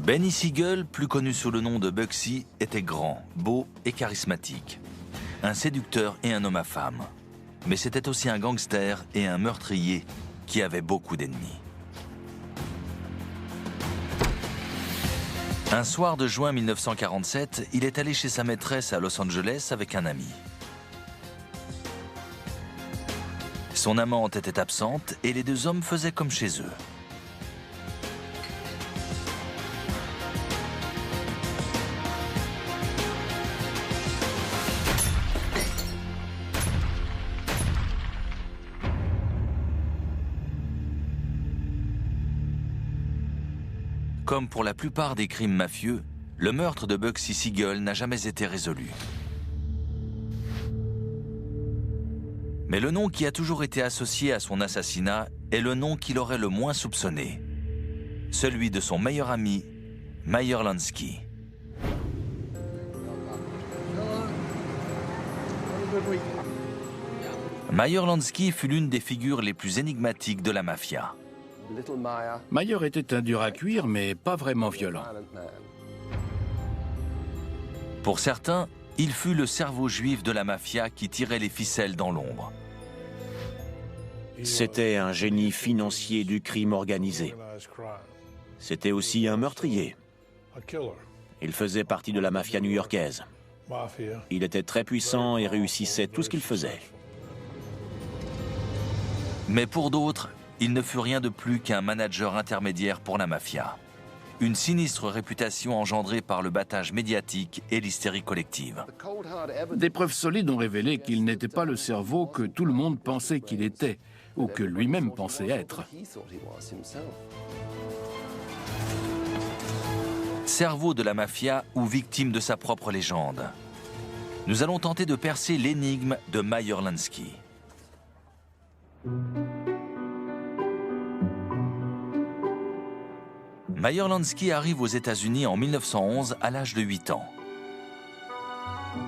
Benny Siegel, plus connu sous le nom de Bugsy, était grand, beau et charismatique. Un séducteur et un homme à femme. Mais c'était aussi un gangster et un meurtrier qui avait beaucoup d'ennemis. Un soir de juin 1947, il est allé chez sa maîtresse à Los Angeles avec un ami. Son amante était absente et les deux hommes faisaient comme chez eux. Comme pour la plupart des crimes mafieux, le meurtre de Bugsy Siegel n'a jamais été résolu. Mais le nom qui a toujours été associé à son assassinat est le nom qu'il aurait le moins soupçonné. Celui de son meilleur ami, Meyer Lansky. Meyer Lansky fut l'une des figures les plus énigmatiques de la mafia. Meyer était un dur à cuire, mais pas vraiment violent. Pour certains, il fut le cerveau juif de la mafia qui tirait les ficelles dans l'ombre. C'était un génie financier du crime organisé. C'était aussi un meurtrier. Il faisait partie de la mafia new-yorkaise. Il était très puissant et réussissait tout ce qu'il faisait. Mais pour d'autres, il ne fut rien de plus qu'un manager intermédiaire pour la mafia. Une sinistre réputation engendrée par le battage médiatique et l'hystérie collective. Des preuves solides ont révélé qu'il n'était pas le cerveau que tout le monde pensait qu'il était, ou que lui-même pensait être. Cerveau de la mafia ou victime de sa propre légende. Nous allons tenter de percer l'énigme de Meyer Lansky. Meyer Lansky arrive aux États-Unis en 1911 à l'âge de 8 ans.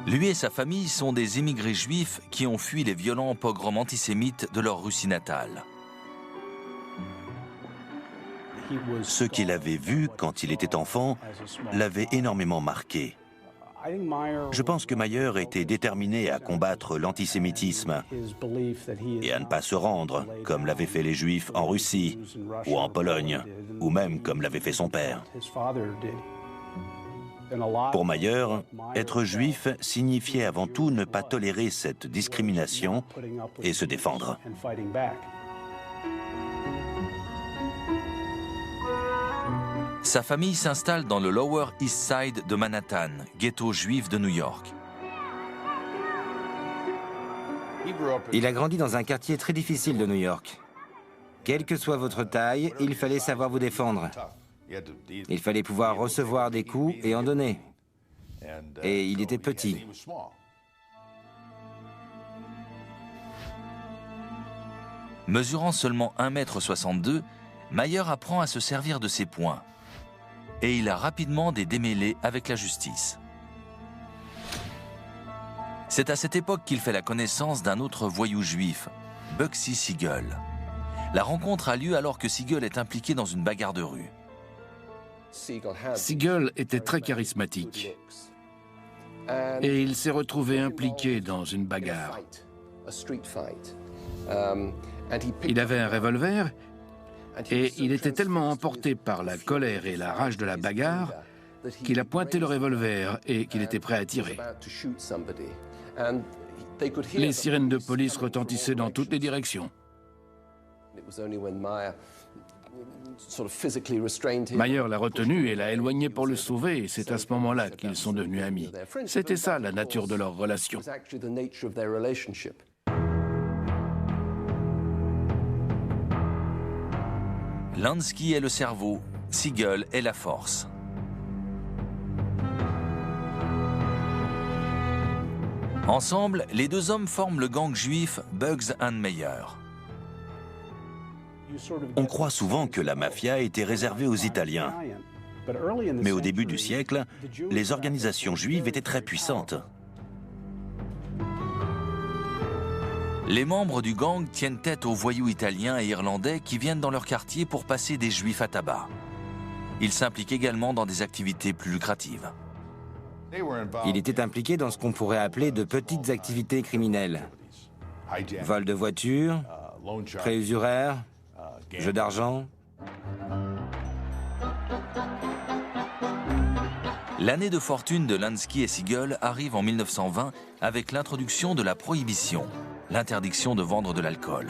Lui et sa famille sont des immigrés juifs qui ont fui les violents pogroms antisémites de leur Russie natale. Ce qu'il avait vu quand il était enfant l'avait énormément marqué. Je pense que Meyer était déterminé à combattre l'antisémitisme et à ne pas se rendre, comme l'avaient fait les Juifs en Russie ou en Pologne, ou même comme l'avait fait son père. Pour Meyer, être juif signifiait avant tout ne pas tolérer cette discrimination et se défendre. Sa famille s'installe dans le Lower East Side de Manhattan, ghetto juif de New York. Il a grandi dans un quartier très difficile de New York. Quelle que soit votre taille, il fallait savoir vous défendre. Il fallait pouvoir recevoir des coups et en donner. Et il était petit. Mesurant seulement 1,62 m, Meyer apprend à se servir de ses poings. Et il a rapidement des démêlés avec la justice. C'est à cette époque qu'il fait la connaissance d'un autre voyou juif, Bugsy Siegel. La rencontre a lieu alors que Siegel est impliqué dans une bagarre de rue. Siegel était très charismatique. Et il s'est retrouvé impliqué dans une bagarre. Il avait un revolver et il était tellement emporté par la colère et la rage de la bagarre qu'il a pointé le revolver et qu'il était prêt à tirer. Les sirènes de police retentissaient dans toutes les directions. Meyer l'a retenu et l'a éloigné pour le sauver, et c'est à ce moment-là qu'ils sont devenus amis. C'était ça la nature de leur relation. Lansky est le cerveau, Siegel est la force. Ensemble, les deux hommes forment le gang juif Bugs and Meyer. On croit souvent que la mafia était réservée aux Italiens. Mais au début du siècle, les organisations juives étaient très puissantes. Les membres du gang tiennent tête aux voyous italiens et irlandais qui viennent dans leur quartier pour passer des juifs à tabac. Il s'implique également dans des activités plus lucratives. Il était impliqué dans ce qu'on pourrait appeler de petites activités criminelles. Vol de voitures, prêts usuraires, jeux d'argent. L'année de fortune de Lansky et Siegel arrive en 1920 avec l'introduction de la prohibition, l'interdiction de vendre de l'alcool.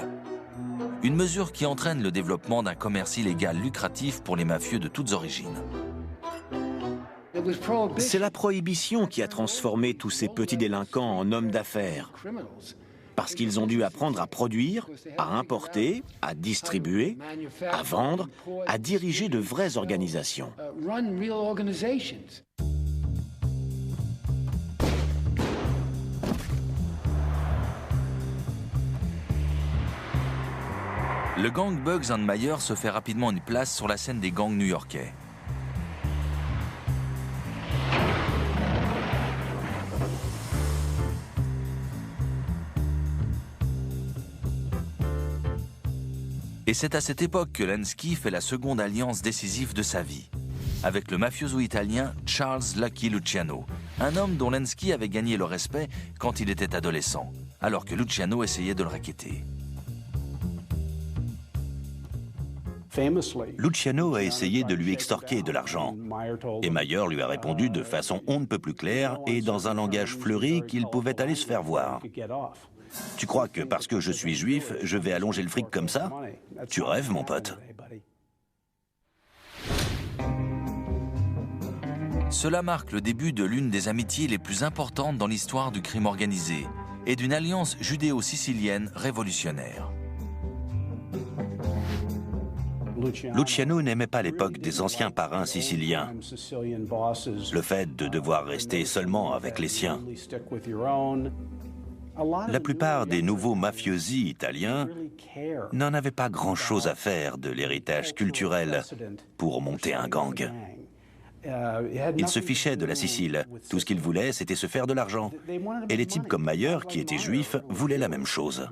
Une mesure qui entraîne le développement d'un commerce illégal lucratif pour les mafieux de toutes origines. C'est la prohibition qui a transformé tous ces petits délinquants en hommes d'affaires. Parce qu'ils ont dû apprendre à produire, à importer, à distribuer, à vendre, à diriger de vraies organisations. Le gang Bugs and Meyer se fait rapidement une place sur la scène des gangs new-yorkais. Et c'est à cette époque que Lansky fait la seconde alliance décisive de sa vie, avec le mafioso italien Charles Lucky Luciano, un homme dont Lansky avait gagné le respect quand il était adolescent, alors que Luciano essayait de le racketter. Luciano a essayé de lui extorquer de l'argent. Et Meyer lui a répondu de façon on ne peut plus claire et dans un langage fleuri qu'il pouvait aller se faire voir. Tu crois que parce que je suis juif, je vais allonger le fric comme ça? Tu rêves, mon pote. Cela marque le début de l'une des amitiés les plus importantes dans l'histoire du crime organisé et d'une alliance judéo-sicilienne révolutionnaire. Luciano n'aimait pas l'époque des anciens parrains siciliens. Le fait de devoir rester seulement avec les siens. La plupart des nouveaux mafiosi italiens n'en avaient pas grand-chose à faire de l'héritage culturel pour monter un gang. Ils se fichaient de la Sicile. Tout ce qu'ils voulaient, c'était se faire de l'argent. Et les types comme Meyer, qui étaient juifs, voulaient la même chose.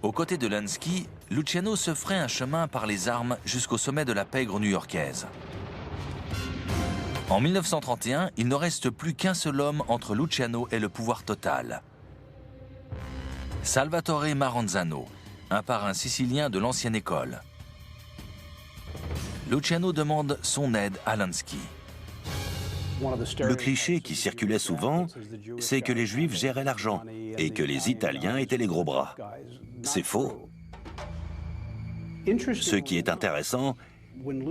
Aux côtés de Lansky, Luciano se ferait un chemin par les armes jusqu'au sommet de la pègre new-yorkaise. En 1931, il ne reste plus qu'un seul homme entre Luciano et le pouvoir total. Salvatore Maranzano, un parrain sicilien de l'ancienne école. Luciano demande son aide à Lansky. Le cliché qui circulait souvent, c'est que les Juifs géraient l'argent et que les Italiens étaient les gros bras. C'est faux. Ce qui est intéressant,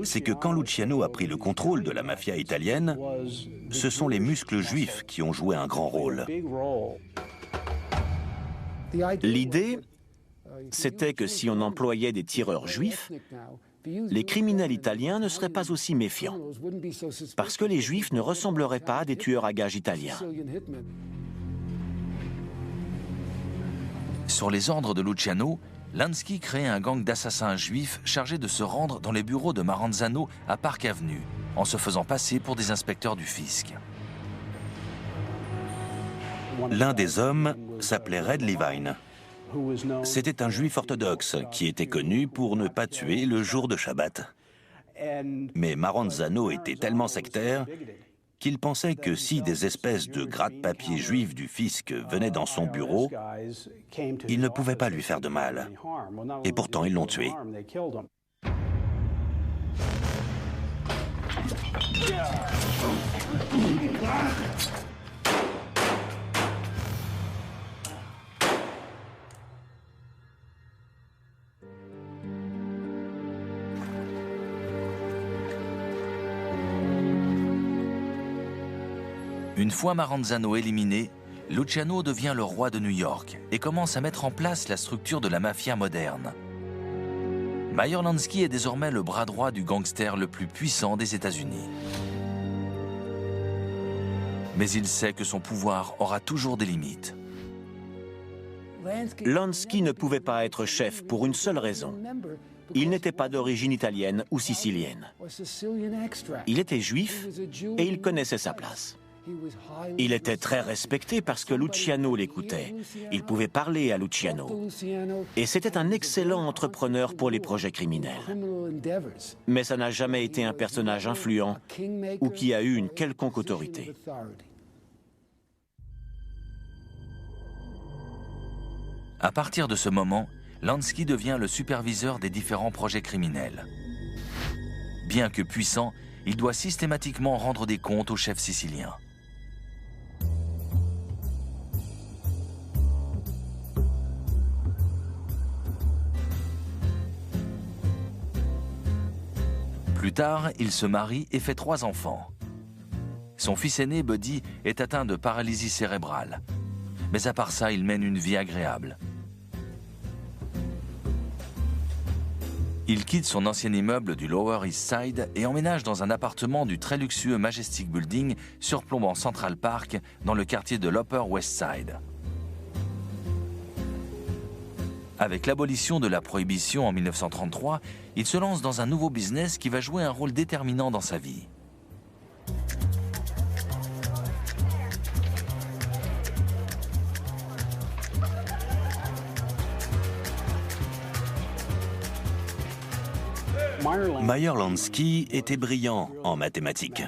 c'est que quand Luciano a pris le contrôle de la mafia italienne, ce sont les muscles juifs qui ont joué un grand rôle. L'idée, c'était que si on employait des tireurs juifs, les criminels italiens ne seraient pas aussi méfiants, parce que les juifs ne ressembleraient pas à des tueurs à gages italiens. Sur les ordres de Luciano, Lansky crée un gang d'assassins juifs chargé de se rendre dans les bureaux de Maranzano à Park Avenue, en se faisant passer pour des inspecteurs du fisc. L'un des hommes s'appelait Red Levine. C'était un juif orthodoxe qui était connu pour ne pas tuer le jour de Shabbat. Mais Maranzano était tellement sectaire qu'il pensait que si des espèces de gratte-papier juifs du fisc venaient dans son bureau, ils ne pouvaient pas lui faire de mal. Et pourtant, ils l'ont tué. Une fois Maranzano éliminé, Luciano devient le roi de New York et commence à mettre en place la structure de la mafia moderne. Meyer Lansky est désormais le bras droit du gangster le plus puissant des États-Unis. Mais il sait que son pouvoir aura toujours des limites. Lansky ne pouvait pas être chef pour une seule raison. Il n'était pas d'origine italienne ou sicilienne. Il était juif et il connaissait sa place. Il était très respecté parce que Luciano l'écoutait. Il pouvait parler à Luciano. Et c'était un excellent entrepreneur pour les projets criminels. Mais ça n'a jamais été un personnage influent ou qui a eu une quelconque autorité. À partir de ce moment, Lansky devient le superviseur des différents projets criminels. Bien que puissant, il doit systématiquement rendre des comptes au chef sicilien. Plus tard, il se marie et fait 3 enfants. Son fils aîné, Buddy, est atteint de paralysie cérébrale. Mais à part ça, il mène une vie agréable. Il quitte son ancien immeuble du Lower East Side et emménage dans un appartement du très luxueux Majestic Building surplombant Central Park dans le quartier de l'Upper West Side. Avec l'abolition de la prohibition en 1933, il se lance dans un nouveau business qui va jouer un rôle déterminant dans sa vie. Meyer Lansky était brillant en mathématiques.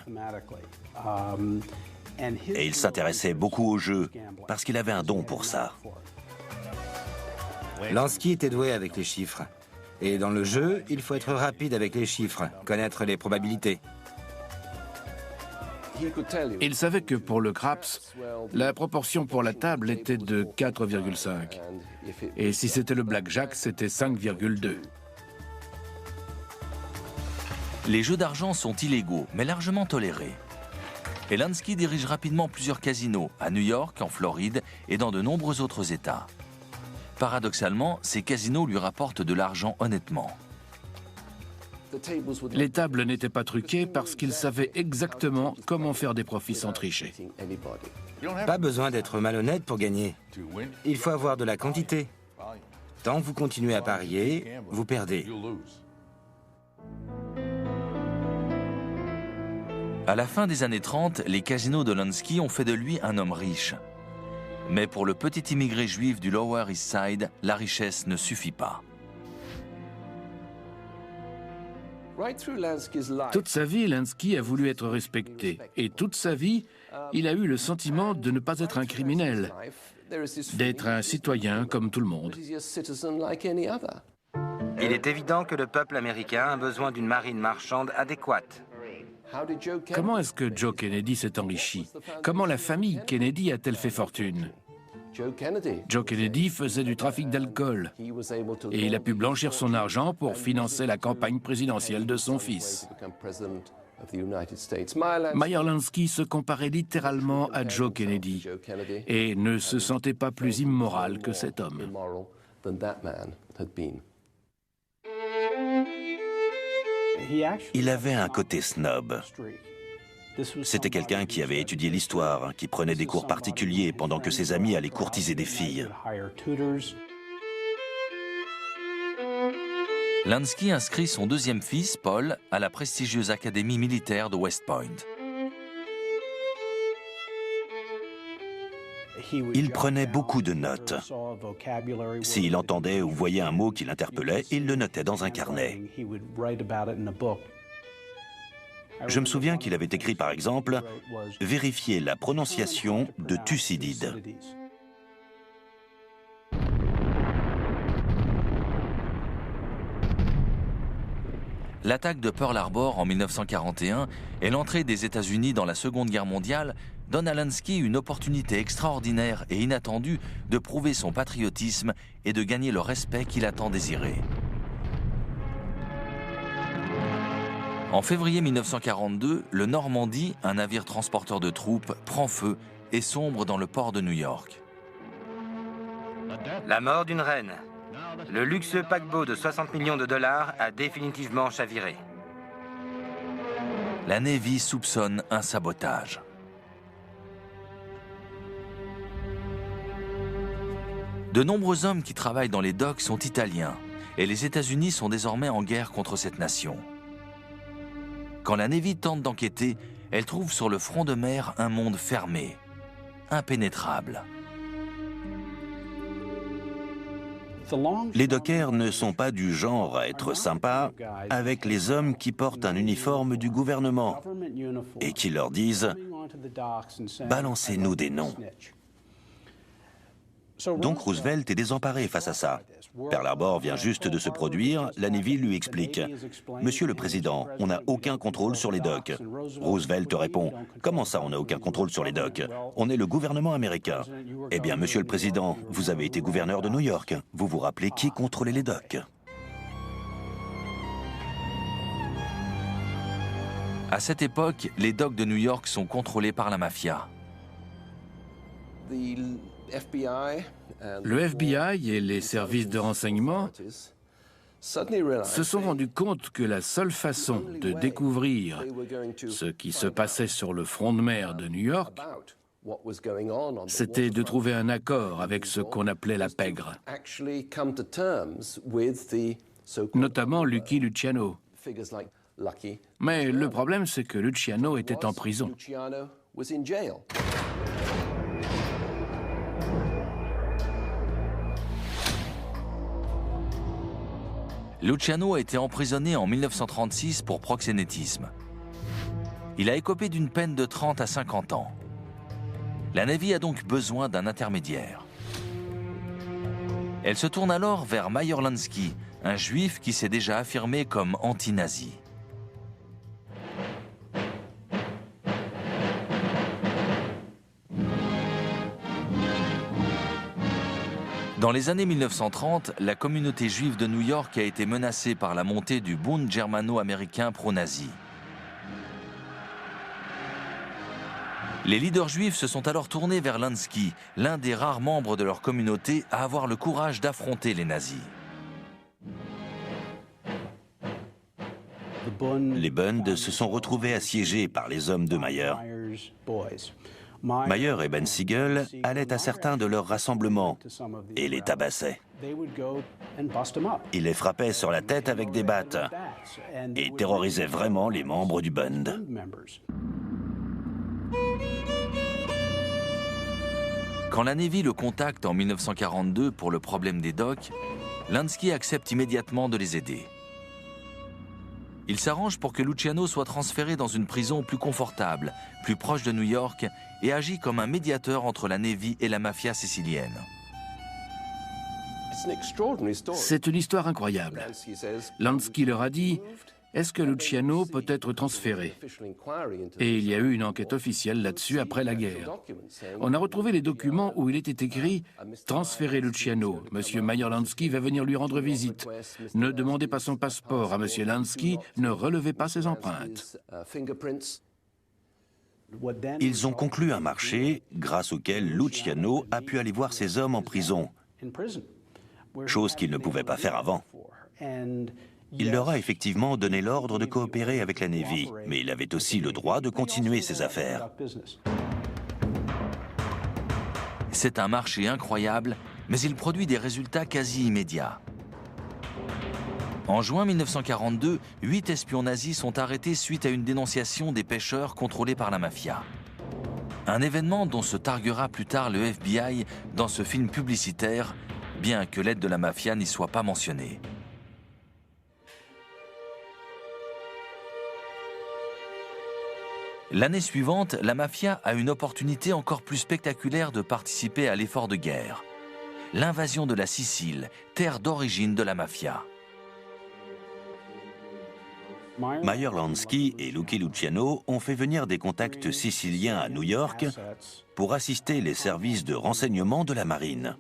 Et il s'intéressait beaucoup au jeu parce qu'il avait un don pour ça. Lansky était doué avec les chiffres. Et dans le jeu, il faut être rapide avec les chiffres, connaître les probabilités. Il savait que pour le craps, la proportion pour la table était de 4,5. Et si c'était le blackjack, c'était 5,2. Les jeux d'argent sont illégaux, mais largement tolérés. Et Lansky dirige rapidement plusieurs casinos, à New York, en Floride et dans de nombreux autres États. Paradoxalement, ces casinos lui rapportent de l'argent honnêtement. Les tables n'étaient pas truquées parce qu'il savait exactement comment faire des profits sans tricher. Pas besoin d'être malhonnête pour gagner. Il faut avoir de la quantité. Tant que vous continuez à parier, vous perdez. À la fin des années 30, les casinos de Lansky ont fait de lui un homme riche. Mais pour le petit immigré juif du Lower East Side, la richesse ne suffit pas. Toute sa vie, Lansky a voulu être respecté. Et toute sa vie, il a eu le sentiment de ne pas être un criminel, d'être un citoyen comme tout le monde. Il est évident que le peuple américain a besoin d'une marine marchande adéquate. Comment est-ce que Joe Kennedy s'est enrichi? Comment la famille Kennedy a-t-elle fait fortune? Joe Kennedy faisait du trafic d'alcool et il a pu blanchir son argent pour financer la campagne présidentielle de son fils. Meyer Lansky se comparait littéralement à Joe Kennedy et ne se sentait pas plus immoral que cet homme. Il avait un côté snob. C'était quelqu'un qui avait étudié l'histoire, qui prenait des cours particuliers pendant que ses amis allaient courtiser des filles. Lansky inscrit son deuxième fils, Paul, à la prestigieuse académie militaire de West Point. Il prenait beaucoup de notes. S'il entendait ou voyait un mot qui l'interpellait, il le notait dans un carnet. Je me souviens qu'il avait écrit par exemple « Vérifier la prononciation de Thucydide ». L'attaque de Pearl Harbor en 1941 et l'entrée des États-Unis dans la Seconde Guerre mondiale donnent à Lansky une opportunité extraordinaire et inattendue de prouver son patriotisme et de gagner le respect qu'il a tant désiré. En février 1942, le Normandie, un navire transporteur de troupes, prend feu et sombre dans le port de New York. La mort d'une reine. Le luxueux paquebot de 60 millions de dollars a définitivement chaviré. La Navy soupçonne un sabotage. De nombreux hommes qui travaillent dans les docks sont italiens et les États-Unis sont désormais en guerre contre cette nation. Quand la Navy tente d'enquêter, elle trouve sur le front de mer un monde fermé, impénétrable. Les dockers ne sont pas du genre à être sympas avec les hommes qui portent un uniforme du gouvernement et qui leur disent « Balancez-nous des noms ». Donc Roosevelt est désemparé face à ça. Pearl Harbor vient juste de se produire, la Navy lui explique « Monsieur le Président, on n'a aucun contrôle sur les docks ». Roosevelt répond « Comment ça, on n'a aucun contrôle sur les docks? On est le gouvernement américain. » Eh bien, Monsieur le Président, vous avez été gouverneur de New York. Vous vous rappelez qui contrôlait les docks? À cette époque, les docks de New York sont contrôlés par la mafia. Le FBI et les services de renseignement se sont rendus compte que la seule façon de découvrir ce qui se passait sur le front de mer de New York, c'était de trouver un accord avec ce qu'on appelait la pègre, notamment Lucky Luciano. Mais le problème, c'est que Luciano était en prison. Luciano a été emprisonné en 1936 pour proxénétisme. Il a écopé d'une peine de 30 à 50 ans. La Navy a donc besoin d'un intermédiaire. Elle se tourne alors vers Meyer Lansky, un juif qui s'est déjà affirmé comme anti-nazi. Dans les années 1930, la communauté juive de New York a été menacée par la montée du Bund germano-américain pro-nazi. Les leaders juifs se sont alors tournés vers Lansky, l'un des rares membres de leur communauté à avoir le courage d'affronter les nazis. Les Bund se sont retrouvés assiégés par les hommes de Meyer. Meyer et Ben Siegel allaient à certains de leurs rassemblements et les tabassaient. Ils les frappaient sur la tête avec des battes et terrorisaient vraiment les membres du Bund. Quand la Navy le contacte en 1942 pour le problème des docks, Lansky accepte immédiatement de les aider. Il s'arrange pour que Luciano soit transféré dans une prison plus confortable, plus proche de New York, et agit comme un médiateur entre la Navy et la mafia sicilienne. C'est une histoire incroyable. Lansky leur a dit « Est-ce que Luciano peut être transféré ?» Et il y a eu une enquête officielle là-dessus après la guerre. On a retrouvé les documents où il était écrit « Transférez Luciano. Monsieur Meyer Lansky va venir lui rendre visite. Ne demandez pas son passeport à Monsieur Lansky, ne relevez pas ses empreintes. » Ils ont conclu un marché grâce auquel Luciano a pu aller voir ses hommes en prison, chose qu'il ne pouvait pas faire avant. Il leur a effectivement donné l'ordre de coopérer avec la Navy, mais il avait aussi le droit de continuer ses affaires. C'est un marché incroyable, mais il produit des résultats quasi immédiats. En juin 1942, 8 espions nazis sont arrêtés suite à une dénonciation des pêcheurs contrôlés par la mafia. Un événement dont se targuera plus tard le FBI dans ce film publicitaire, bien que l'aide de la mafia n'y soit pas mentionnée. L'année suivante, la mafia a une opportunité encore plus spectaculaire de participer à l'effort de guerre. L'invasion de la Sicile, terre d'origine de la mafia. Meyer Lansky et Lucky Luciano ont fait venir des contacts siciliens à New York pour assister les services de renseignement de la marine.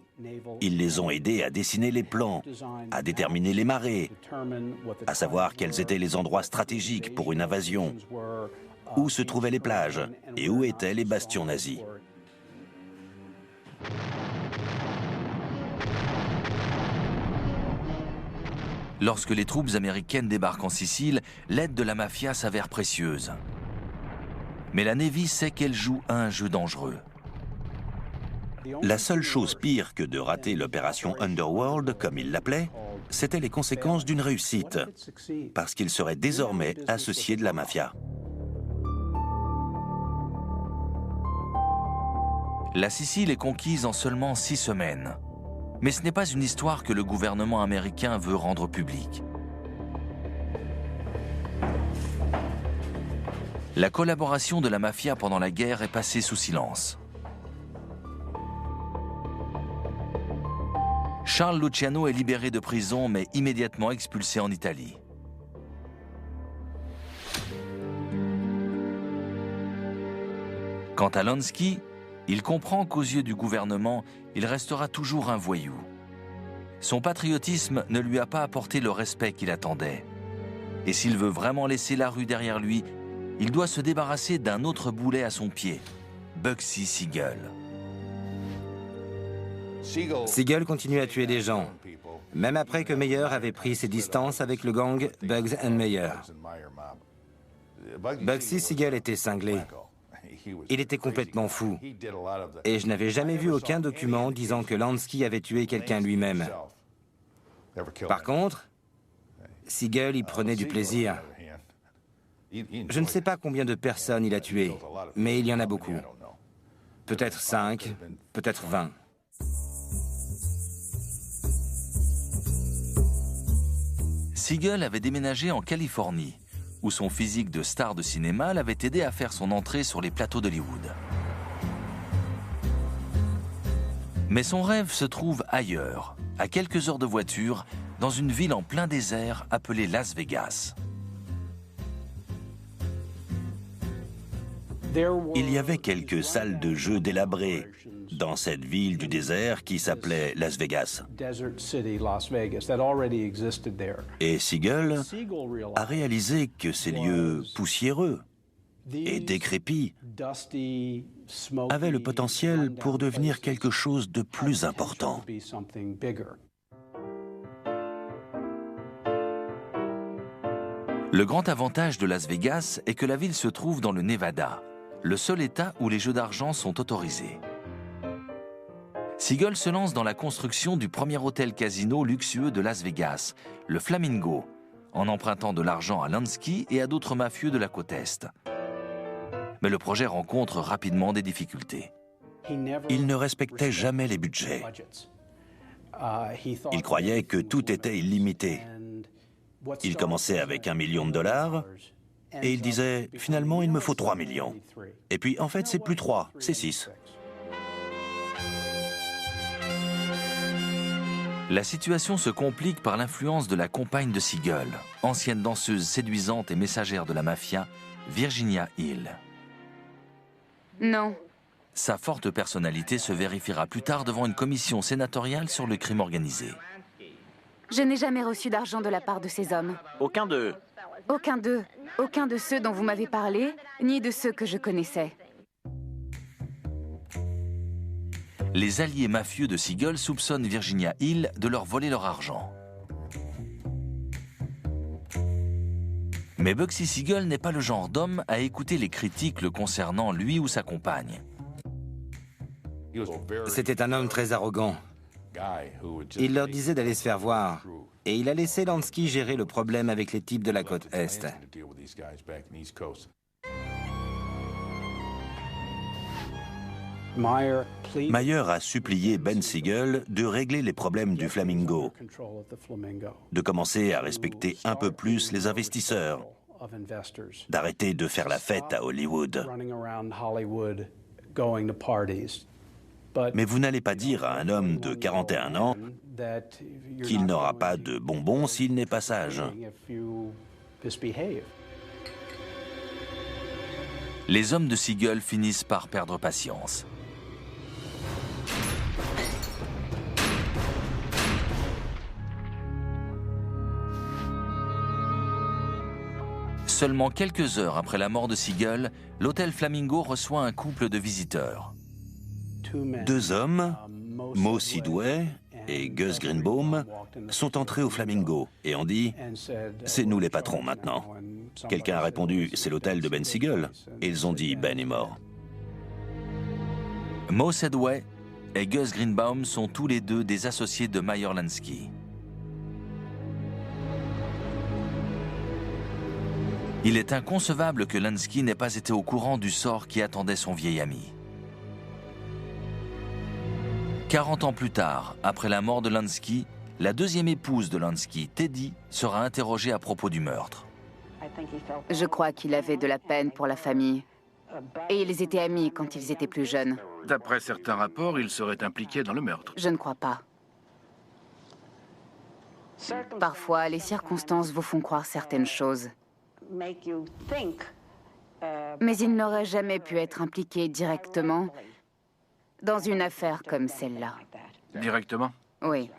Ils les ont aidés à dessiner les plans, à déterminer les marées, à savoir quels étaient les endroits stratégiques pour une invasion, où se trouvaient les plages et où étaient les bastions nazis. Lorsque les troupes américaines débarquent en Sicile, l'aide de la mafia s'avère précieuse. Mais la Navy sait qu'elle joue à un jeu dangereux. La seule chose pire que de rater l'opération Underworld, comme ils l'appelaient, c'était les conséquences d'une réussite, parce qu'ils seraient désormais associés de la mafia. La Sicile est conquise en seulement 6 semaines. Mais ce n'est pas une histoire que le gouvernement américain veut rendre publique. La collaboration de la mafia pendant la guerre est passée sous silence. Charles Luciano est libéré de prison mais immédiatement expulsé en Italie. Quant à Lansky, il comprend qu'aux yeux du gouvernement, il restera toujours un voyou. Son patriotisme ne lui a pas apporté le respect qu'il attendait. Et s'il veut vraiment laisser la rue derrière lui, il doit se débarrasser d'un autre boulet à son pied, Bugsy Siegel. Siegel continue à tuer des gens, même après que Meyer avait pris ses distances avec le gang Bugs and Meyer. Bugsy Siegel était cinglé. Il était complètement fou. Et je n'avais jamais vu aucun document disant que Lansky avait tué quelqu'un lui-même. Par contre, Siegel y prenait du plaisir. Je ne sais pas combien de personnes il a tuées, mais il y en a beaucoup. Peut-être 5, peut-être 20. Siegel avait déménagé en Californie, où son physique de star de cinéma l'avait aidé à faire son entrée sur les plateaux d'Hollywood. Mais son rêve se trouve ailleurs, à quelques heures de voiture, dans une ville en plein désert appelée Las Vegas. Il y avait quelques salles de jeux délabrées dans cette ville du désert qui s'appelait Las Vegas. Et Siegel a réalisé que ces lieux poussiéreux et décrépits avaient le potentiel pour devenir quelque chose de plus important. Le grand avantage de Las Vegas est que la ville se trouve dans le Nevada, le seul État où les jeux d'argent sont autorisés. Siegel se lance dans la construction du premier hôtel-casino luxueux de Las Vegas, le Flamingo, en empruntant de l'argent à Lansky et à d'autres mafieux de la côte Est. Mais le projet rencontre rapidement des difficultés. Il ne respectait jamais les budgets. Il croyait que tout était illimité. Il commençait avec $1 million et il disait « Finalement, il me faut 3 millions. » Et puis, en fait, c'est plus 3, c'est 6. La situation se complique par l'influence de la compagne de Siegel, ancienne danseuse séduisante et messagère de la mafia, Virginia Hill. Non. Sa forte personnalité se vérifiera plus tard devant une commission sénatoriale sur le crime organisé. Je n'ai jamais reçu d'argent de la part de ces hommes. Aucun d'eux. Aucun d'eux. Aucun de ceux dont vous m'avez parlé, ni de ceux que je connaissais. Les alliés mafieux de Siegel soupçonnent Virginia Hill de leur voler leur argent. Mais Bugsy Siegel n'est pas le genre d'homme à écouter les critiques le concernant lui ou sa compagne. C'était un homme très arrogant. Il leur disait d'aller se faire voir. Et il a laissé Lansky gérer le problème avec les types de la côte Est. Meyer a supplié Ben Siegel de régler les problèmes du Flamingo, de commencer à respecter un peu plus les investisseurs, d'arrêter de faire la fête à Hollywood. Mais vous n'allez pas dire à un homme de 41 ans qu'il n'aura pas de bonbons s'il n'est pas sage. Les hommes de Siegel finissent par perdre patience. Seulement quelques heures après la mort de Siegel, l'hôtel Flamingo reçoit un couple de visiteurs. 2 hommes, Moe Sidway et Gus Greenbaum, sont entrés au Flamingo et ont dit « C'est nous les patrons maintenant ». Quelqu'un a répondu « C'est l'hôtel de Ben Siegel ». Et ils ont dit « Ben est mort ». Moe Sidway et Gus Greenbaum sont tous les deux des associés de Meyer Lansky. Il est inconcevable que Lansky n'ait pas été au courant du sort qui attendait son vieil ami. 40 ans plus tard, après la mort de Lansky, la deuxième épouse de Lansky, Teddy, sera interrogée à propos du meurtre. Je crois qu'il avait de la peine pour la famille. Et ils étaient amis quand ils étaient plus jeunes. D'après certains rapports, il serait impliqué dans le meurtre. Je ne crois pas. Parfois, les circonstances vous font croire certaines choses. Mais il n'aurait jamais pu être impliqué directement dans une affaire comme celle-là. Directement? Oui.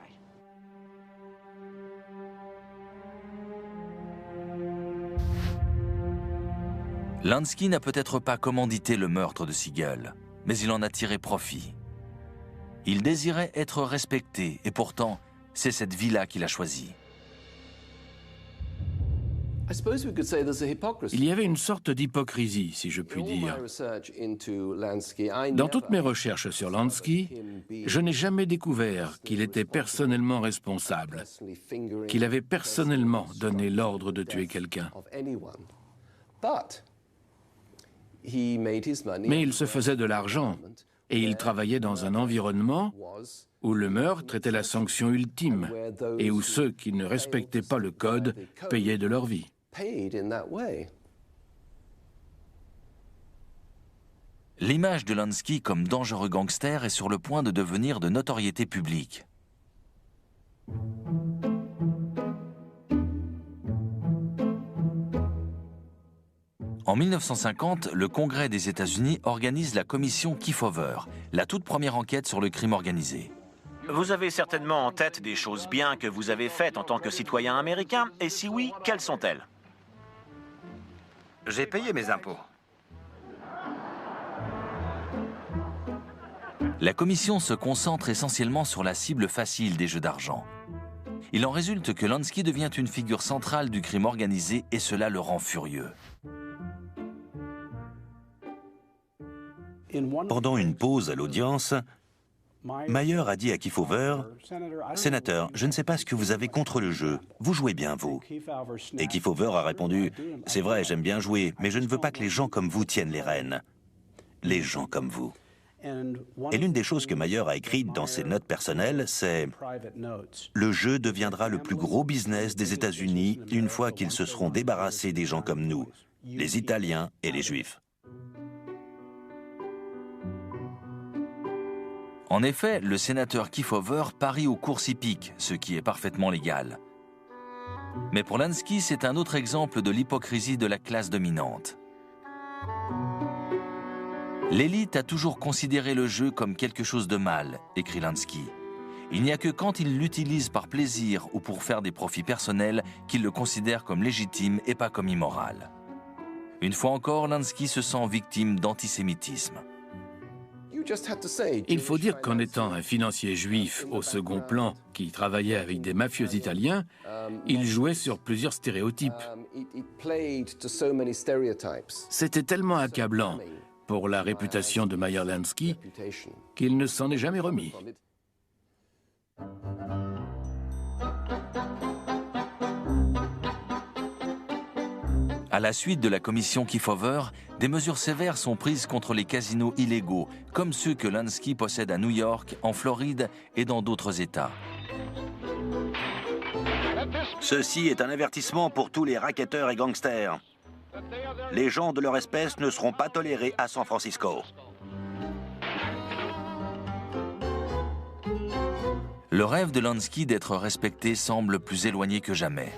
Lansky n'a peut-être pas commandité le meurtre de Siegel, mais il en a tiré profit. Il désirait être respecté, et pourtant, c'est cette vie-là qu'il a choisie. Il y avait une sorte d'hypocrisie, si je puis dire. Dans toutes mes recherches sur Lansky, je n'ai jamais découvert qu'il était personnellement responsable, qu'il avait personnellement donné l'ordre de tuer quelqu'un. Mais il se faisait de l'argent et il travaillait dans un environnement où le meurtre était la sanction ultime et où ceux qui ne respectaient pas le code payaient de leur vie. L'image de Lansky comme dangereux gangster est sur le point de devenir de notoriété publique. En 1950, le Congrès des États-Unis organise la commission Kefauver, la toute première enquête sur le crime organisé. Vous avez certainement en tête des choses bien que vous avez faites en tant que citoyen américain, et si oui, quelles sont-elles? J'ai payé mes impôts. La commission se concentre essentiellement sur la cible facile des jeux d'argent. Il en résulte que Lansky devient une figure centrale du crime organisé et cela le rend furieux. Pendant une pause à l'audience, Mayer a dit à Kefauver, « Sénateur, je ne sais pas ce que vous avez contre le jeu. Vous jouez bien, vous. » Et Kefauver a répondu, « C'est vrai, j'aime bien jouer, mais je ne veux pas que les gens comme vous tiennent les rênes. Les gens comme vous. » Et l'une des choses que Mayer a écrites dans ses notes personnelles, c'est « Le jeu deviendra le plus gros business des États-Unis une fois qu'ils se seront débarrassés des gens comme nous, les Italiens et les Juifs. » En effet, le sénateur Kefauver parie aux courses hippiques, ce qui est parfaitement légal. Mais pour Lansky, c'est un autre exemple de l'hypocrisie de la classe dominante. L'élite a toujours considéré le jeu comme quelque chose de mal, écrit Lansky. Il n'y a que quand il l'utilise par plaisir ou pour faire des profits personnels qu'il le considère comme légitime et pas comme immoral. Une fois encore, Lansky se sent victime d'antisémitisme. Il faut dire qu'en étant un financier juif au second plan qui travaillait avec des mafieux italiens, il jouait sur plusieurs stéréotypes. C'était tellement accablant pour la réputation de Meyer Lansky qu'il ne s'en est jamais remis. À la suite de la commission Kefauver, des mesures sévères sont prises contre les casinos illégaux, comme ceux que Lansky possède à New York, en Floride et dans d'autres États. Ceci est un avertissement pour tous les racketteurs et gangsters. Les gens de leur espèce ne seront pas tolérés à San Francisco. Le rêve de Lansky d'être respecté semble plus éloigné que jamais.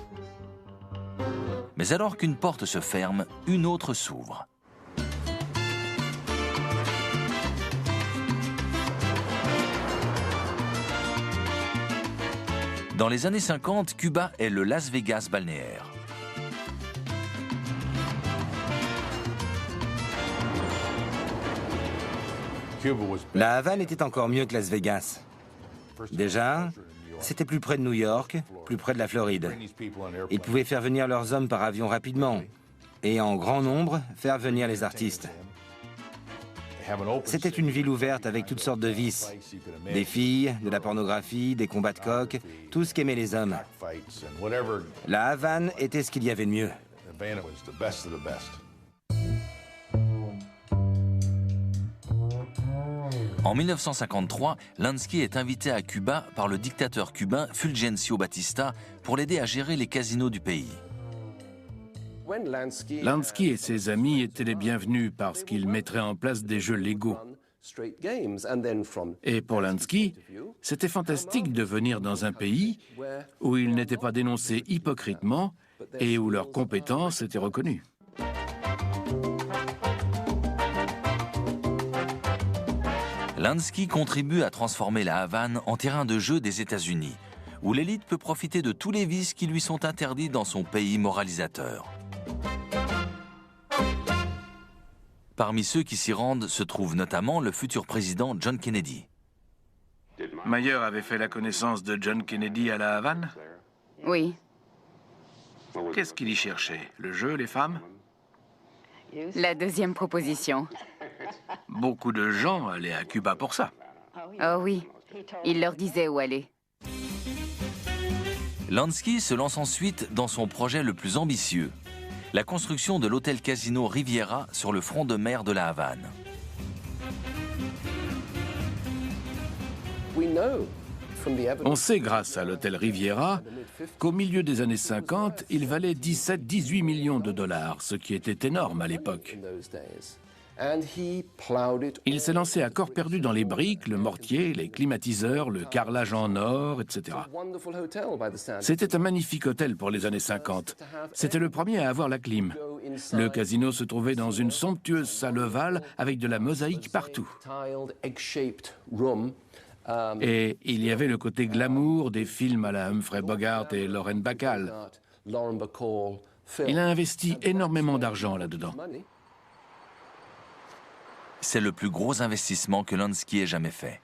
Mais alors qu'une porte se ferme, une autre s'ouvre. Dans les années 50, Cuba est le Las Vegas balnéaire. La Havane était encore mieux que Las Vegas. Déjà, c'était plus près de New York, plus près de la Floride. Ils pouvaient faire venir leurs hommes par avion rapidement et en grand nombre faire venir les artistes. C'était une ville ouverte avec toutes sortes de vices. Des filles, de la pornographie, des combats de coqs, tout ce qu'aimaient les hommes. La Havane était ce qu'il y avait de mieux. En 1953, Lansky est invité à Cuba par le dictateur cubain Fulgencio Batista pour l'aider à gérer les casinos du pays. Lansky et ses amis étaient les bienvenus parce qu'ils mettraient en place des jeux légaux. Et pour Lansky, c'était fantastique de venir dans un pays où ils n'étaient pas dénoncés hypocritement et où leurs compétences étaient reconnues. Lansky contribue à transformer la Havane en terrain de jeu des États-Unis, où l'élite peut profiter de tous les vices qui lui sont interdits dans son pays moralisateur. Parmi ceux qui s'y rendent se trouve notamment le futur président John Kennedy. Mayer avait fait la connaissance de John Kennedy à la Havane? Oui. Qu'est-ce qu'il y cherchait? Le jeu, les femmes? La deuxième proposition. Beaucoup de gens allaient à Cuba pour ça. Oh oui, il leur disait où aller. Lansky se lance ensuite dans son projet le plus ambitieux, la construction de l'hôtel-casino Riviera sur le front de mer de la Havane. On sait, grâce à l'hôtel Riviera, qu'au milieu des années 50, il valait 17-18 millions de dollars, ce qui était énorme à l'époque. Il s'est lancé à corps perdu dans les briques, le mortier, les climatiseurs, le carrelage en or, etc. C'était un magnifique hôtel pour les années 50. C'était le premier à avoir la clim. Le casino se trouvait dans une somptueuse salle ovale avec de la mosaïque partout. Et il y avait le côté glamour des films à la Humphrey Bogart et Lauren Bacall. Il a investi énormément d'argent là-dedans. C'est le plus gros investissement que Lansky ait jamais fait.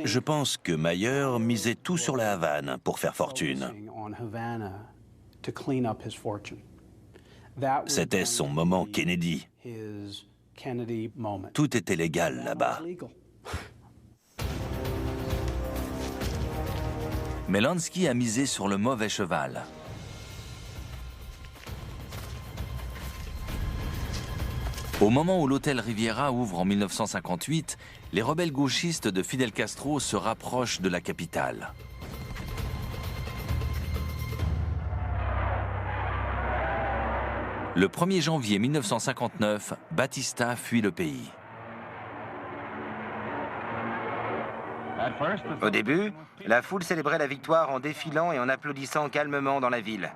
Je pense que Mayer misait tout sur la Havane pour faire fortune. C'était son moment Kennedy. Tout était légal là-bas. Mais Lansky a misé sur le mauvais cheval. Au moment où l'hôtel Riviera ouvre en 1958, les rebelles gauchistes de Fidel Castro se rapprochent de la capitale. Le 1er janvier 1959, Batista fuit le pays. Au début, la foule célébrait la victoire en défilant et en applaudissant calmement dans la ville.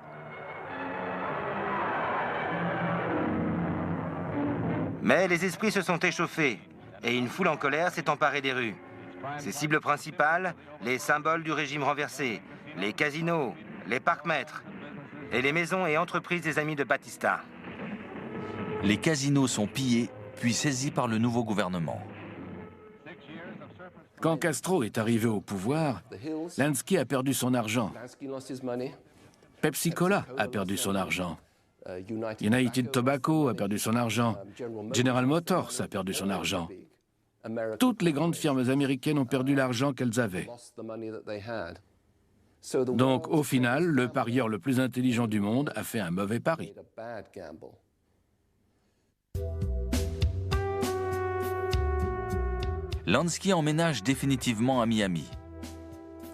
Mais les esprits se sont échauffés et une foule en colère s'est emparée des rues. Ses cibles principales, les symboles du régime renversé, les casinos, les parcs-mètres et les maisons et entreprises des amis de Batista. Les casinos sont pillés, puis saisis par le nouveau gouvernement. Quand Castro est arrivé au pouvoir, Lansky a perdu son argent. Pepsi Cola a perdu son argent. United Tobacco a perdu son argent. General Motors a perdu son argent. Toutes les grandes firmes américaines ont perdu l'argent qu'elles avaient. Donc, au final, le parieur le plus intelligent du monde a fait un mauvais pari. Lansky emménage définitivement à Miami.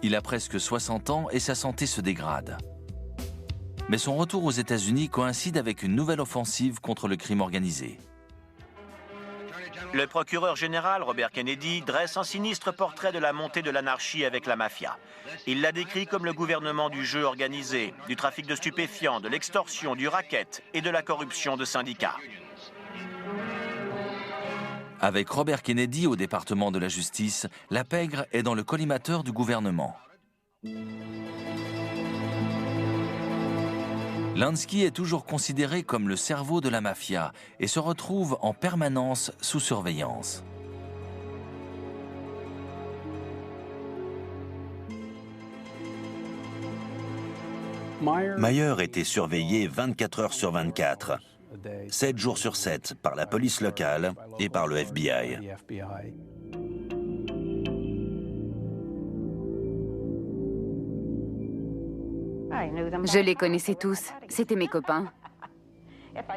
Il a presque 60 ans et sa santé se dégrade. Mais son retour aux États-Unis coïncide avec une nouvelle offensive contre le crime organisé. Le procureur général Robert Kennedy dresse un sinistre portrait de la montée de l'anarchie avec la mafia. Il l'a décrit comme le gouvernement du jeu organisé, du trafic de stupéfiants, de l'extorsion, du racket et de la corruption de syndicats. Avec Robert Kennedy au département de la justice, la pègre est dans le collimateur du gouvernement. Lansky est toujours considéré comme le cerveau de la mafia et se retrouve en permanence sous surveillance. Mayer était surveillé 24 heures sur 24, 7 jours sur 7 par la police locale et par le FBI. Je les connaissais tous, c'était mes copains.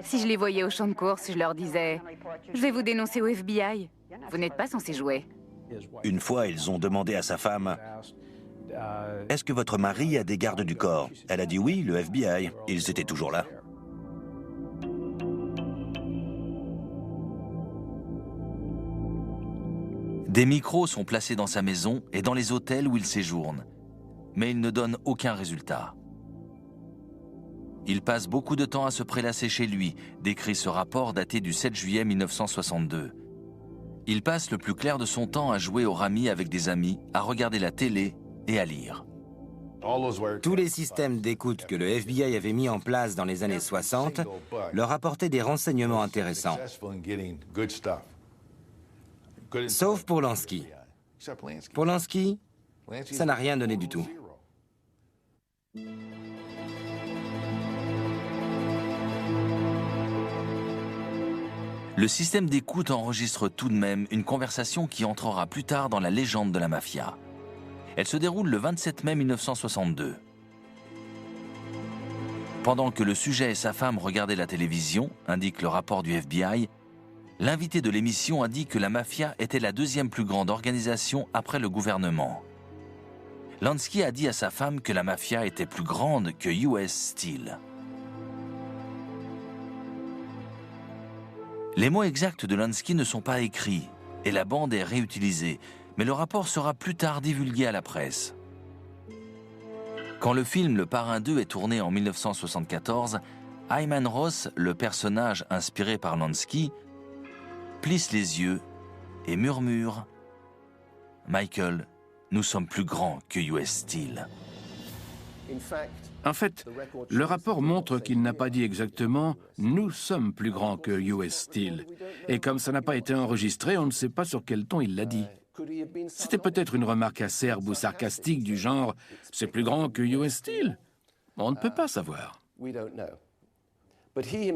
Si je les voyais au champ de course, je leur disais « Je vais vous dénoncer au FBI ». Vous n'êtes pas censé jouer. Une fois, ils ont demandé à sa femme « Est-ce que votre mari a des gardes du corps ?» Elle a dit oui, le FBI. Ils étaient toujours là. Des micros sont placés dans sa maison et dans les hôtels où il séjourne, mais ils ne donnent aucun résultat. Il passe beaucoup de temps à se prélasser chez lui, décrit ce rapport daté du 7 juillet 1962. Il passe le plus clair de son temps à jouer au rami avec des amis, à regarder la télé et à lire. Tous les systèmes d'écoute que le FBI avait mis en place dans les années 60 leur apportaient des renseignements intéressants. Sauf pour Lansky. Pour Lansky, ça n'a rien donné du tout. Le système d'écoute enregistre tout de même une conversation qui entrera plus tard dans la légende de la mafia. Elle se déroule le 27 mai 1962. Pendant que le sujet et sa femme regardaient la télévision, indique le rapport du FBI, l'invité de l'émission a dit que la mafia était la deuxième plus grande organisation après le gouvernement. Lansky a dit à sa femme que la mafia était plus grande que US Steel. Les mots exacts de Lansky ne sont pas écrits et la bande est réutilisée, mais le rapport sera plus tard divulgué à la presse. Quand le film Le Parrain 2 est tourné en 1974, Hyman Roth, le personnage inspiré par Lansky, plisse les yeux et murmure « Michael, nous sommes plus grands que US Steel ». En fait, le rapport montre qu'il n'a pas dit exactement « nous sommes plus grands que US Steel ». Et comme ça n'a pas été enregistré, on ne sait pas sur quel ton il l'a dit. C'était peut-être une remarque acerbe ou sarcastique du genre « c'est plus grand que US Steel ». On ne peut pas savoir.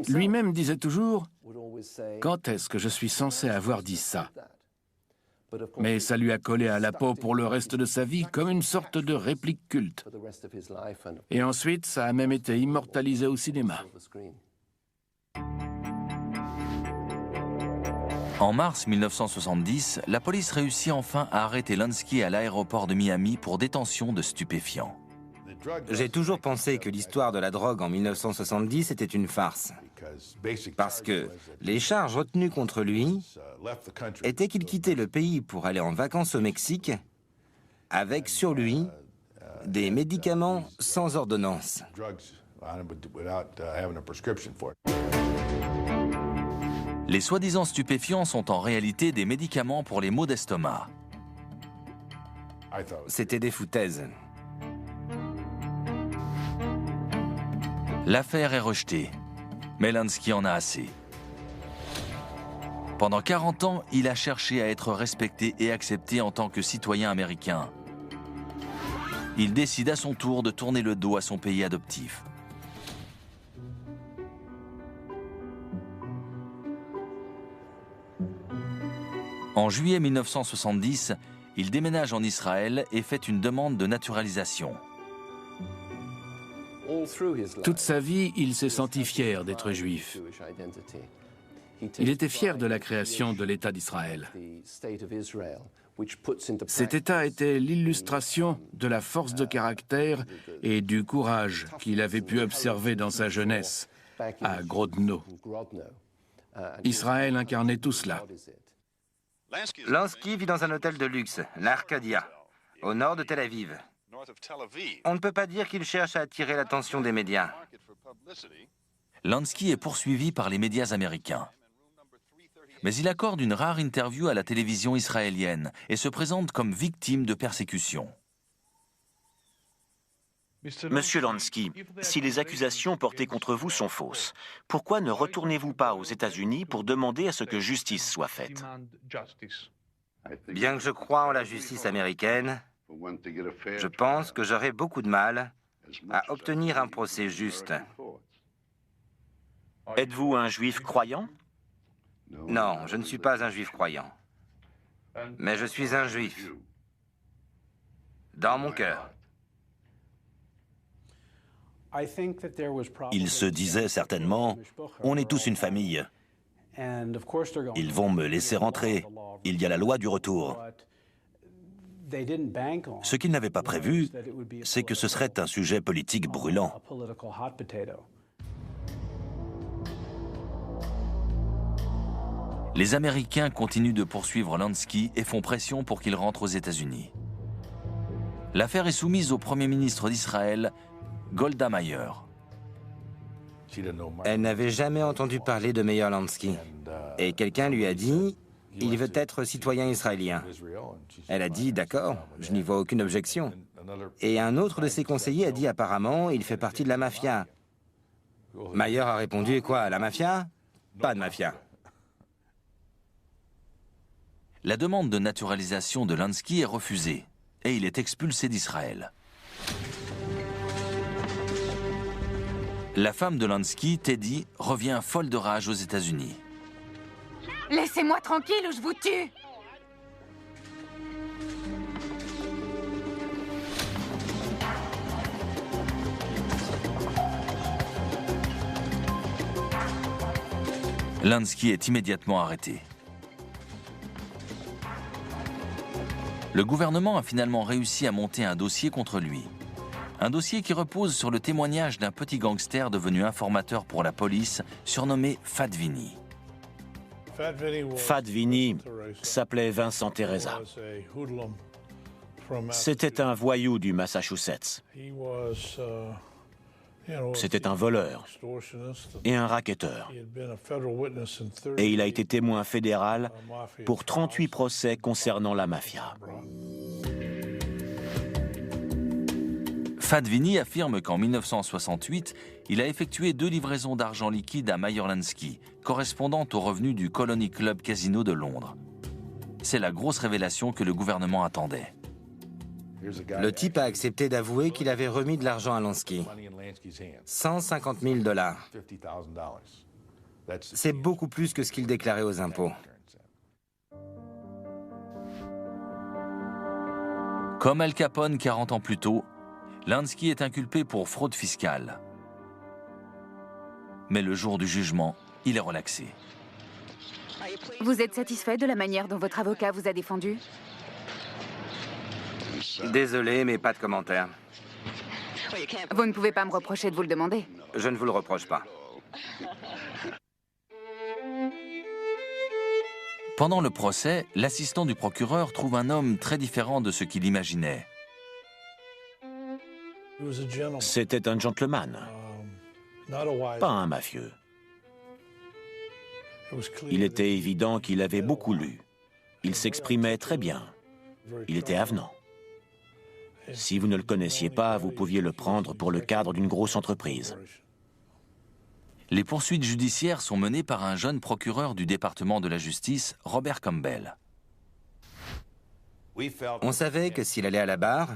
Lui-même disait toujours « quand est-ce que je suis censé avoir dit ça ?» Mais ça lui a collé à la peau pour le reste de sa vie comme une sorte de réplique culte. Et ensuite, ça a même été immortalisé au cinéma. En mars 1970, la police réussit enfin à arrêter Lansky à l'aéroport de Miami pour détention de stupéfiants. J'ai toujours pensé que l'histoire de la drogue en 1970 était une farce. Parce que les charges retenues contre lui étaient qu'il quittait le pays pour aller en vacances au Mexique avec sur lui des médicaments sans ordonnance. Les soi-disant stupéfiants sont en réalité des médicaments pour les maux d'estomac. C'était des foutaises. L'affaire est rejetée, mais Lansky en a assez. Pendant 40 ans, il a cherché à être respecté et accepté en tant que citoyen américain. Il décide à son tour de tourner le dos à son pays adoptif. En juillet 1970, il déménage en Israël et fait une demande de naturalisation. Toute sa vie, il s'est senti fier d'être juif. Il était fier de la création de l'État d'Israël. Cet État était l'illustration de la force de caractère et du courage qu'il avait pu observer dans sa jeunesse à Grodno. Israël incarnait tout cela. Lansky vit dans un hôtel de luxe, l'Arcadia, au nord de Tel Aviv. On ne peut pas dire qu'il cherche à attirer l'attention des médias. Lansky est poursuivi par les médias américains. Mais il accorde une rare interview à la télévision israélienne et se présente comme victime de persécution. Monsieur Lansky, si les accusations portées contre vous sont fausses, pourquoi ne retournez-vous pas aux États-Unis pour demander à ce que justice soit faite? Bien que je croie en la justice américaine, je pense que j'aurai beaucoup de mal à obtenir un procès juste. Êtes-vous un juif croyant? Non, je ne suis pas un juif croyant. Mais je suis un juif. Dans mon cœur. Il se disait certainement « on est tous une famille ». Ils vont me laisser rentrer. Il y a la loi du retour. Ce qu'ils n'avaient pas prévu, c'est que ce serait un sujet politique brûlant. Les Américains continuent de poursuivre Lansky et font pression pour qu'il rentre aux États-Unis. L'affaire est soumise au Premier ministre d'Israël, Golda Meir. Elle n'avait jamais entendu parler de Meir Lansky. Et quelqu'un lui a dit « Il veut être citoyen israélien ». Elle a dit « D'accord, je n'y vois aucune objection ». Et un autre de ses conseillers a dit « Apparemment, il fait partie de la mafia ». Meir a répondu « Quoi, la mafia ? Pas de mafia ». La demande de naturalisation de Lansky est refusée et il est expulsé d'Israël. La femme de Lansky, Teddy, revient folle de rage aux États-Unis. Laissez-moi tranquille ou je vous tue! Lansky est immédiatement arrêté. Le gouvernement a finalement réussi à monter un dossier contre lui. Un dossier qui repose sur le témoignage d'un petit gangster devenu informateur pour la police, surnommé Fat Vinny. Fat Vinny s'appelait Vincent Teresa. C'était un voyou du Massachusetts. C'était un voleur et un racketteur. Et il a été témoin fédéral pour 38 procès concernant la mafia. Fat Vinny affirme qu'en 1968, il a effectué 2 livraisons d'argent liquide à Meir Lansky, correspondant aux revenus du Colony Club Casino de Londres. C'est la grosse révélation que le gouvernement attendait. Le type a accepté d'avouer qu'il avait remis de l'argent à Lansky. 150 000 $. C'est beaucoup plus que ce qu'il déclarait aux impôts. Comme Al Capone 40 ans plus tôt, Lansky est inculpé pour fraude fiscale. Mais le jour du jugement, il est relaxé. Vous êtes satisfait de la manière dont votre avocat vous a défendu? Désolé, mais pas de commentaire. Vous ne pouvez pas me reprocher de vous le demander. Je ne vous le reproche pas. Pendant le procès, l'assistant du procureur trouve un homme très différent de ce qu'il imaginait. C'était un gentleman, pas un mafieux. Il était évident qu'il avait beaucoup lu. Il s'exprimait très bien. Il était avenant. Si vous ne le connaissiez pas, vous pouviez le prendre pour le cadre d'une grosse entreprise. Les poursuites judiciaires sont menées par un jeune procureur du département de la justice, Robert Campbell. On savait que s'il allait à la barre,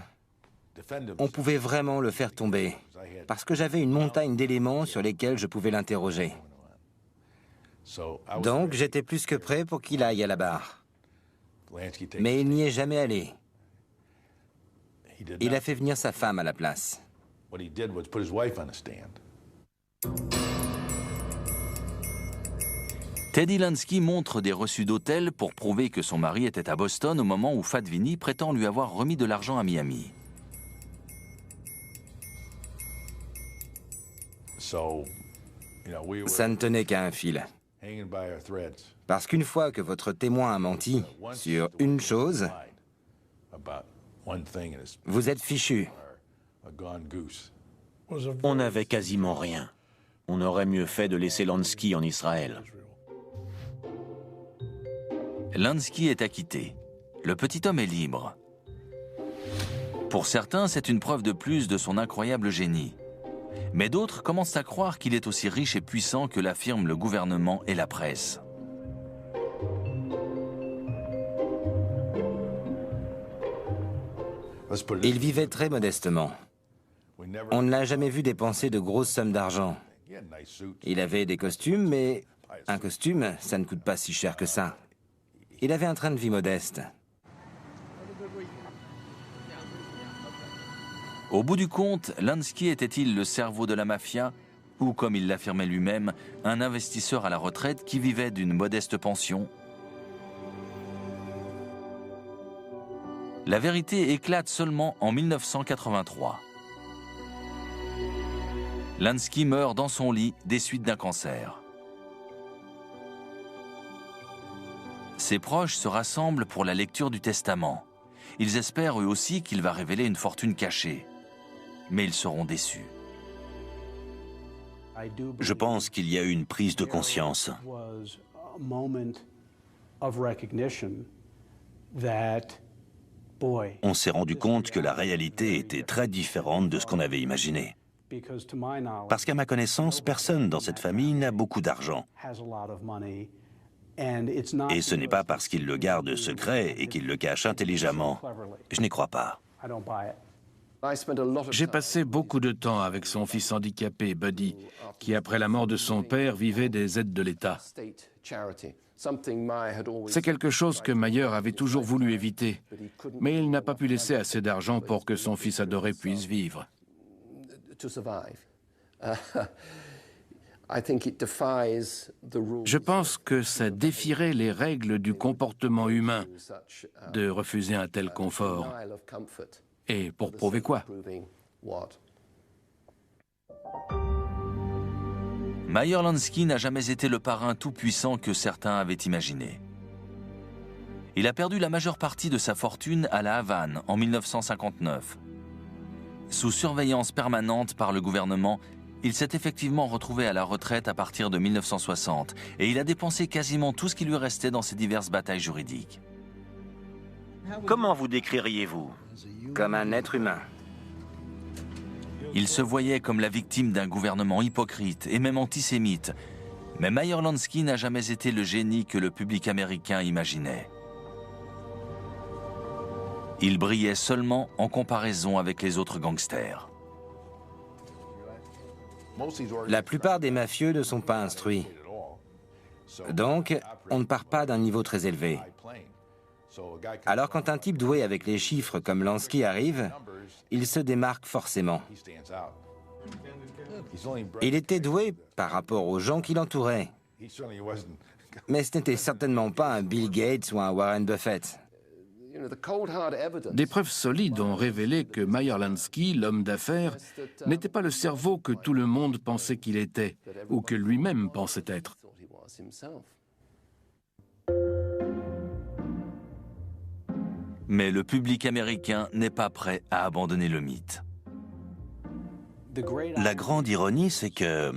on pouvait vraiment le faire tomber, parce que j'avais une montagne d'éléments sur lesquels je pouvais l'interroger. Donc j'étais plus que prêt pour qu'il aille à la barre. Mais il n'y est jamais allé. Il a fait venir sa femme à la place. Teddy Lansky montre des reçus d'hôtel pour prouver que son mari était à Boston au moment où Fat Vinny prétend lui avoir remis de l'argent à Miami. Ça ne tenait qu'à un fil. Parce qu'une fois que votre témoin a menti sur une chose, vous êtes fichu. On n'avait quasiment rien. On aurait mieux fait de laisser Lansky en Israël. Lansky est acquitté. Le petit homme est libre. Pour certains, c'est une preuve de plus de son incroyable génie. Mais d'autres commencent à croire qu'il est aussi riche et puissant que l'affirment le gouvernement et la presse. Il vivait très modestement. On ne l'a jamais vu dépenser de grosses sommes d'argent. Il avait des costumes, mais un costume, ça ne coûte pas si cher que ça. Il avait un train de vie modeste. Au bout du compte, Lansky était-il le cerveau de la mafia ou comme il l'affirmait lui-même, un investisseur à la retraite qui vivait d'une modeste pension. La vérité éclate seulement en 1983. Lansky meurt dans son lit des suites d'un cancer. Ses proches se rassemblent pour la lecture du testament. Ils espèrent eux aussi qu'il va révéler une fortune cachée. Mais ils seront déçus. Je pense qu'il y a eu une prise de conscience. On s'est rendu compte que la réalité était très différente de ce qu'on avait imaginé. Parce qu'à ma connaissance, personne dans cette famille n'a beaucoup d'argent. Et ce n'est pas parce qu'il le garde secret et qu'il le cache intelligemment. Je n'y crois pas. J'ai passé beaucoup de temps avec son fils handicapé, Buddy, qui après la mort de son père vivait des aides de l'État. C'est quelque chose que Mayer avait toujours voulu éviter, mais il n'a pas pu laisser assez d'argent pour que son fils adoré puisse vivre. Je pense que ça défierait les règles du comportement humain de refuser un tel confort. Et pour prouver quoi? Meyer Lansky n'a jamais été le parrain tout-puissant que certains avaient imaginé. Il a perdu la majeure partie de sa fortune à La Havane en 1959. Sous surveillance permanente par le gouvernement, il s'est effectivement retrouvé à la retraite à partir de 1960 et il a dépensé quasiment tout ce qui lui restait dans ses diverses batailles juridiques. Comment vous décririez-vous? Comme un être humain. Il se voyait comme la victime d'un gouvernement hypocrite et même antisémite. Mais Meyer Lansky n'a jamais été le génie que le public américain imaginait. Il brillait seulement en comparaison avec les autres gangsters. La plupart des mafieux ne sont pas instruits. Donc, on ne part pas d'un niveau très élevé. Alors quand un type doué avec les chiffres comme Lansky arrive, il se démarque forcément. Il était doué par rapport aux gens qui l'entouraient. Mais ce n'était certainement pas un Bill Gates ou un Warren Buffett. Des preuves solides ont révélé que Meyer Lansky, l'homme d'affaires, n'était pas le cerveau que tout le monde pensait qu'il était, ou que lui-même pensait être. Mais le public américain n'est pas prêt à abandonner le mythe. La grande ironie, c'est que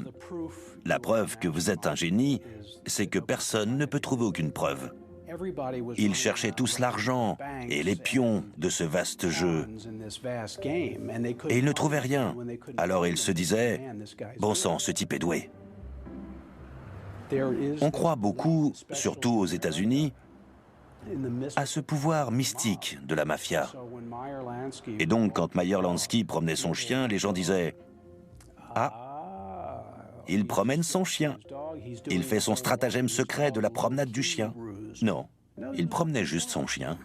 la preuve que vous êtes un génie, c'est que personne ne peut trouver aucune preuve. Ils cherchaient tous l'argent et les pions de ce vaste jeu. Et ils ne trouvaient rien. Alors ils se disaient, bon sang, ce type est doué. On croit beaucoup, surtout aux États-Unis, à ce pouvoir mystique de la mafia. Et donc, quand Meyer Lansky promenait son chien, les gens disaient « Ah, il promène son chien. Il fait son stratagème secret de la promenade du chien. » Non, il promenait juste son chien.